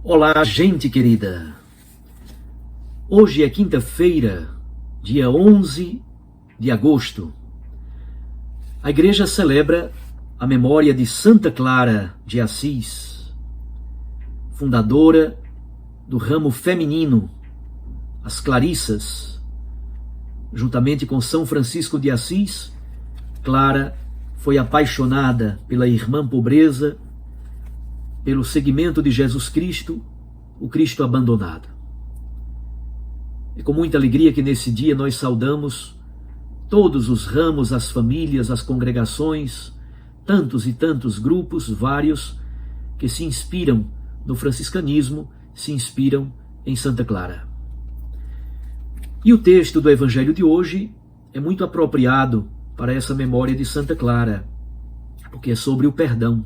Olá, gente querida! Hoje é quinta-feira, dia 11 de agosto. A igreja celebra a memória de Santa Clara de Assis, fundadora do ramo feminino, as Clarissas. Juntamente com São Francisco de Assis, Clara foi apaixonada pela irmã pobreza, pelo seguimento de Jesus Cristo, o Cristo abandonado. É com muita alegria que nesse dia nós saudamos todos os ramos, as famílias, as congregações, tantos e tantos grupos, vários, que se inspiram no franciscanismo, se inspiram em Santa Clara. E o texto do Evangelho de hoje é muito apropriado para essa memória de Santa Clara, porque é sobre o perdão.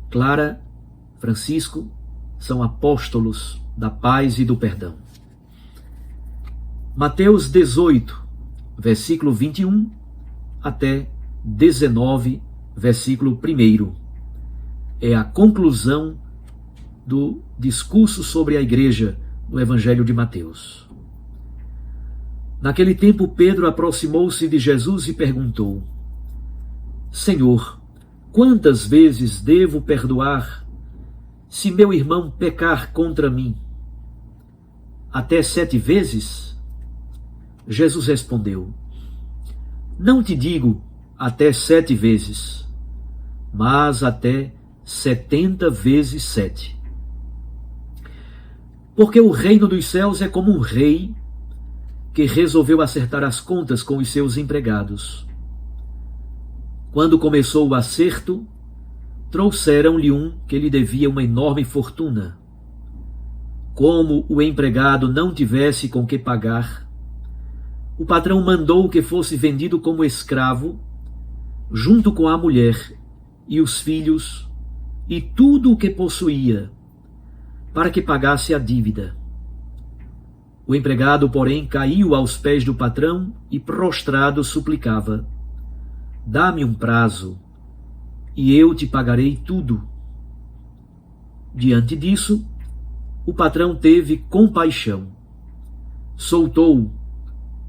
Clara, Francisco, são apóstolos da paz e do perdão. Mateus 18, versículo 21 até 19, versículo 1. É a conclusão do discurso sobre a igreja no Evangelho de Mateus. Naquele tempo, Pedro aproximou-se de Jesus e perguntou: Senhor, quantas vezes devo perdoar se meu irmão pecar contra mim? Até 7 vezes? Jesus respondeu: Não te digo até 7 vezes, mas até 70 vezes 7. Porque o reino dos céus é como um rei que resolveu acertar as contas com os seus empregados. Quando começou o acerto, trouxeram-lhe um que lhe devia uma enorme fortuna. Como o empregado não tivesse com que pagar, o patrão mandou que fosse vendido como escravo, junto com a mulher e os filhos e tudo o que possuía, para que pagasse a dívida. O empregado, porém, caiu aos pés do patrão e, prostrado, suplicava: Dá-me um prazo, e eu te pagarei tudo. Diante disso, o patrão teve compaixão, soltou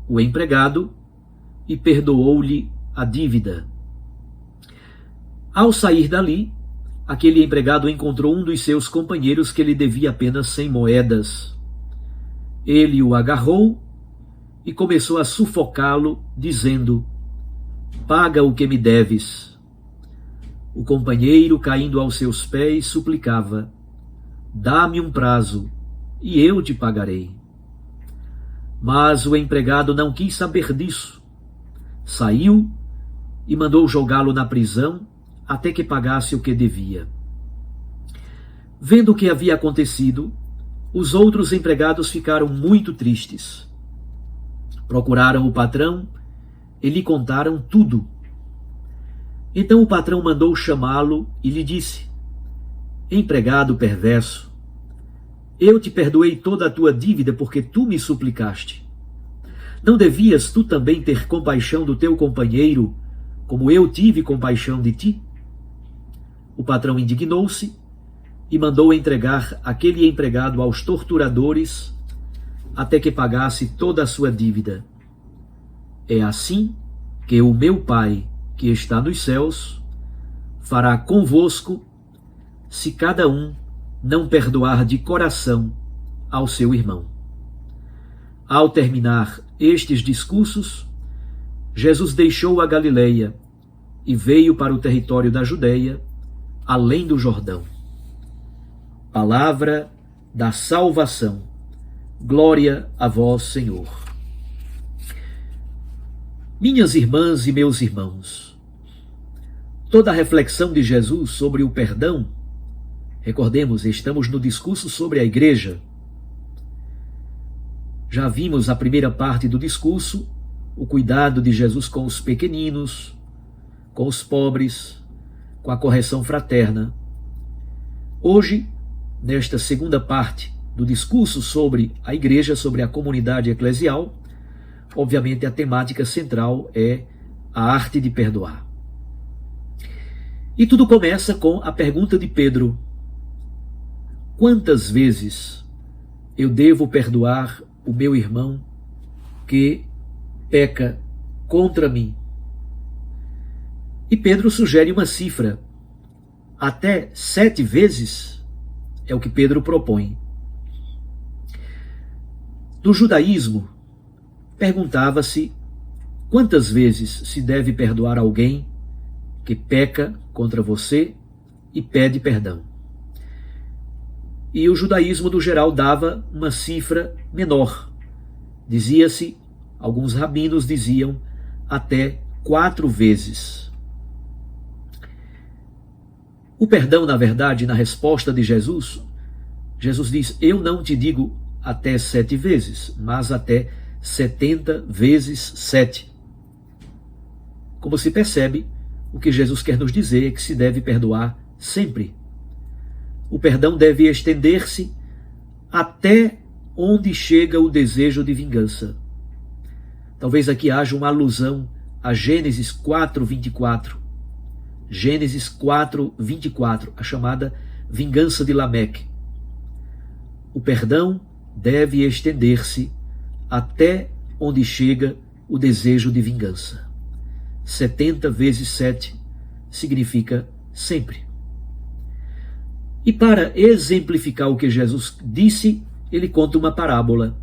o empregado e perdoou-lhe a dívida. Ao sair dali, aquele empregado encontrou um dos seus companheiros que lhe devia apenas 100 moedas. Ele o agarrou e começou a sufocá-lo, dizendo: Paga o que me deves. O companheiro, caindo aos seus pés, suplicava: Dá-me um prazo, e eu te pagarei. Mas o empregado não quis saber disso. Saiu e mandou jogá-lo na prisão até que pagasse o que devia. Vendo o que havia acontecido, os outros empregados ficaram muito tristes. Procuraram o patrão e lhe contaram tudo. Então o patrão mandou chamá-lo e lhe disse: Empregado perverso, eu te perdoei toda a tua dívida porque tu me suplicaste. Não devias tu também ter compaixão do teu companheiro, como eu tive compaixão de ti? O patrão indignou-se e mandou entregar aquele empregado aos torturadores até que pagasse toda a sua dívida. É assim que o meu Pai, que está nos céus, fará convosco, se cada um não perdoar de coração ao seu irmão. Ao terminar estes discursos, Jesus deixou a Galileia e veio para o território da Judeia, além do Jordão. Palavra da salvação. Glória a vós, Senhor. Minhas irmãs e meus irmãos, toda a reflexão de Jesus sobre o perdão, recordemos, estamos no discurso sobre a igreja. Já vimos a primeira parte do discurso, o cuidado de Jesus com os pequeninos, com os pobres, com a correção fraterna. Hoje, nesta segunda parte do discurso sobre a igreja, sobre a comunidade eclesial, obviamente a temática central é a arte de perdoar. E tudo começa com a pergunta de Pedro: quantas vezes eu devo perdoar o meu irmão que peca contra mim? E Pedro sugere uma cifra. Até 7 vezes é o que Pedro propõe. No judaísmo, perguntava-se quantas vezes se deve perdoar alguém que peca contra você e pede perdão. E o judaísmo, no geral, dava uma cifra menor. Dizia-se, alguns rabinos diziam, até 4 vezes. O perdão, na verdade, na resposta de Jesus, Jesus diz, eu não te digo até 7 vezes, mas até 70 vezes 7. Como se percebe, o que Jesus quer nos dizer é que se deve perdoar sempre. O perdão deve estender-se até onde chega o desejo de vingança. Talvez aqui haja uma alusão a Gênesis 4:24. Gênesis 4:24, a chamada vingança de Lameque. O perdão deve estender-se até onde chega o desejo de vingança. 70 vezes 7 significa sempre. E para exemplificar o que Jesus disse, ele conta uma parábola.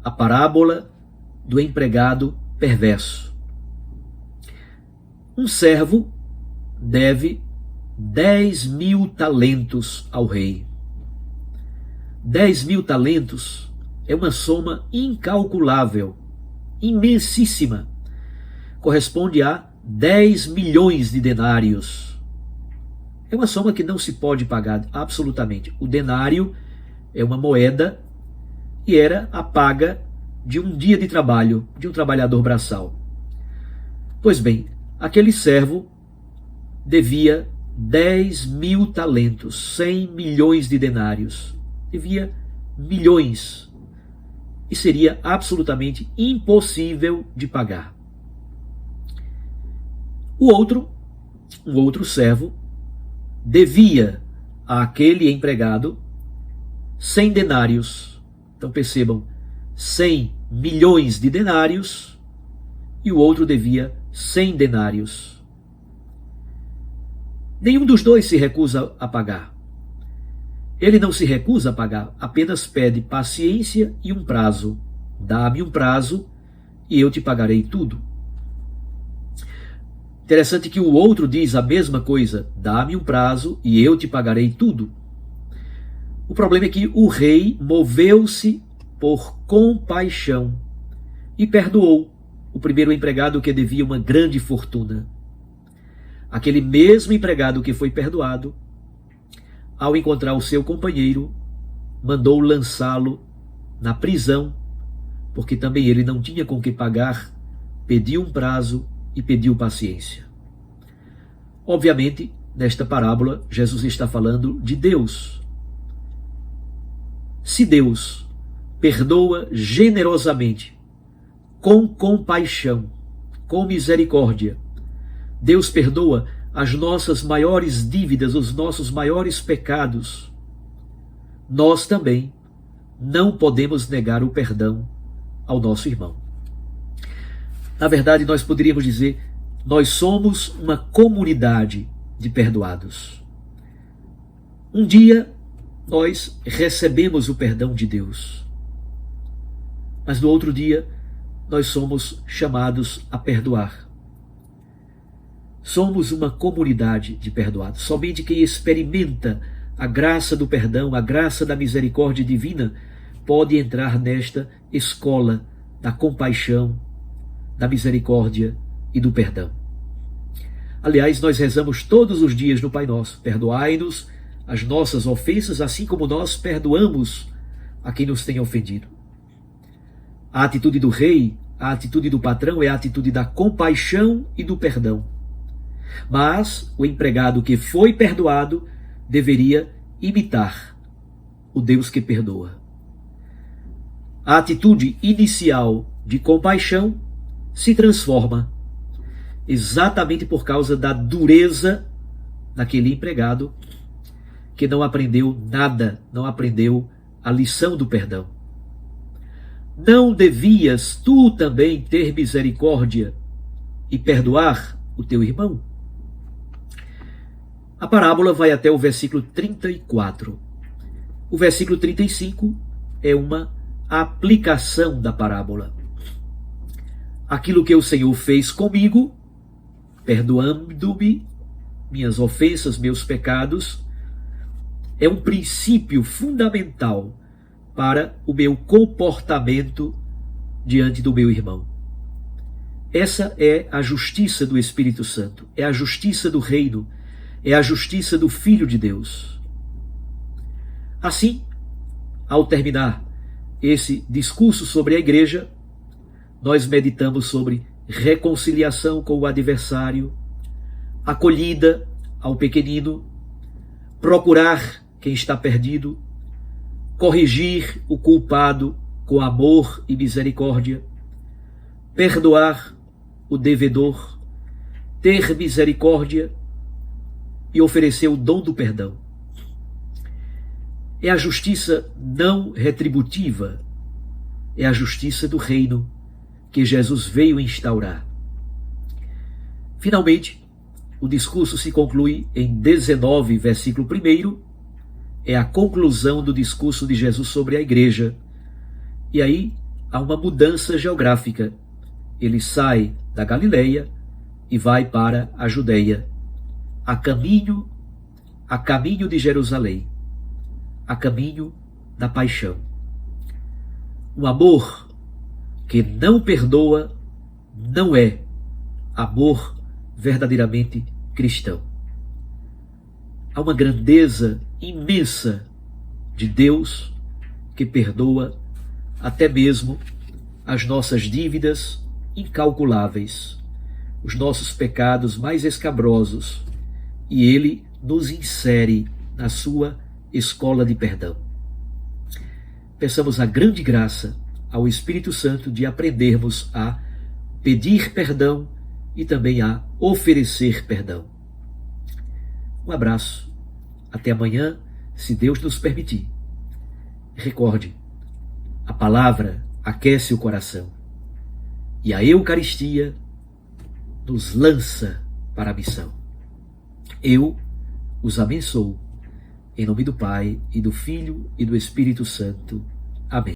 A parábola do empregado perverso. Um servo deve 10.000 talentos ao rei. 10.000 talentos é uma soma incalculável, imensíssima. Corresponde a 10 milhões de denários. É uma soma que não se pode pagar absolutamente. O denário é uma moeda e era a paga de um dia de trabalho de um trabalhador braçal. Pois bem, aquele servo devia 10.000 talentos, 100 milhões de denários. Devia milhões. E seria absolutamente impossível de pagar. Um outro servo, devia àquele empregado 100 denários. Então percebam, 100 milhões de denários e o outro devia 100 denários. Nenhum dos dois se recusa a pagar. Ele não se recusa a pagar, apenas pede paciência e um prazo. Dá-me um prazo e eu te pagarei tudo. Interessante que o outro diz a mesma coisa, dá-me um prazo e eu te pagarei tudo. O problema é que o rei moveu-se por compaixão e perdoou o primeiro empregado que devia uma grande fortuna. Aquele mesmo empregado que foi perdoado, ao encontrar o seu companheiro, mandou lançá-lo na prisão, porque também ele não tinha com que pagar, pediu um prazo e pediu paciência. Obviamente, nesta parábola, Jesus está falando de Deus. Se Deus perdoa generosamente, com compaixão, com misericórdia, Deus perdoa as nossas maiores dívidas, os nossos maiores pecados, nós também não podemos negar o perdão ao nosso irmão. Na verdade, nós poderíamos dizer, nós somos uma comunidade de perdoados. Um dia, nós recebemos o perdão de Deus. Mas no outro dia, nós somos chamados a perdoar. Somos uma comunidade de perdoados. Somente quem experimenta a graça do perdão, a graça da misericórdia divina, pode entrar nesta escola da compaixão, da misericórdia e do perdão. Aliás, nós rezamos todos os dias no Pai Nosso, perdoai-nos as nossas ofensas, assim como nós perdoamos a quem nos tem ofendido. A atitude do rei, a atitude do patrão é a atitude da compaixão e do perdão. Mas o empregado que foi perdoado deveria imitar o Deus que perdoa. A atitude inicial de compaixão se transforma exatamente por causa da dureza daquele empregado que não aprendeu nada, não aprendeu a lição do perdão. Não devias tu também ter misericórdia e perdoar o teu irmão? A parábola vai até o versículo 34. O versículo 35 é uma aplicação da parábola. Aquilo que o Senhor fez comigo, perdoando-me minhas ofensas, meus pecados, é um princípio fundamental para o meu comportamento diante do meu irmão. Essa é a justiça do Espírito Santo, é a justiça do reino, é a justiça do Filho de Deus. Assim, ao terminar esse discurso sobre a igreja, nós meditamos sobre reconciliação com o adversário, acolhida ao pequenino, procurar quem está perdido, corrigir o culpado com amor e misericórdia, perdoar o devedor, ter misericórdia e oferecer o dom do perdão. É a justiça não retributiva, é a justiça do reino que Jesus veio instaurar. Finalmente, o discurso se conclui em 19, versículo 1, é a conclusão do discurso de Jesus sobre a igreja. E aí há uma mudança geográfica. Ele sai da Galileia e vai para a Judeia, a caminho de Jerusalém, a caminho da paixão. Um amor que não perdoa não é amor verdadeiramente cristão. Há uma grandeza imensa de Deus que perdoa até mesmo as nossas dívidas incalculáveis, os nossos pecados mais escabrosos, e Ele nos insere na sua escola de perdão. Peçamos a grande graça ao Espírito Santo de aprendermos a pedir perdão e também a oferecer perdão. Um abraço. Até amanhã, se Deus nos permitir. Recorde, a palavra aquece o coração e a Eucaristia nos lança para a missão. Eu os abençoo, em nome do Pai, e do Filho, e do Espírito Santo. Amém.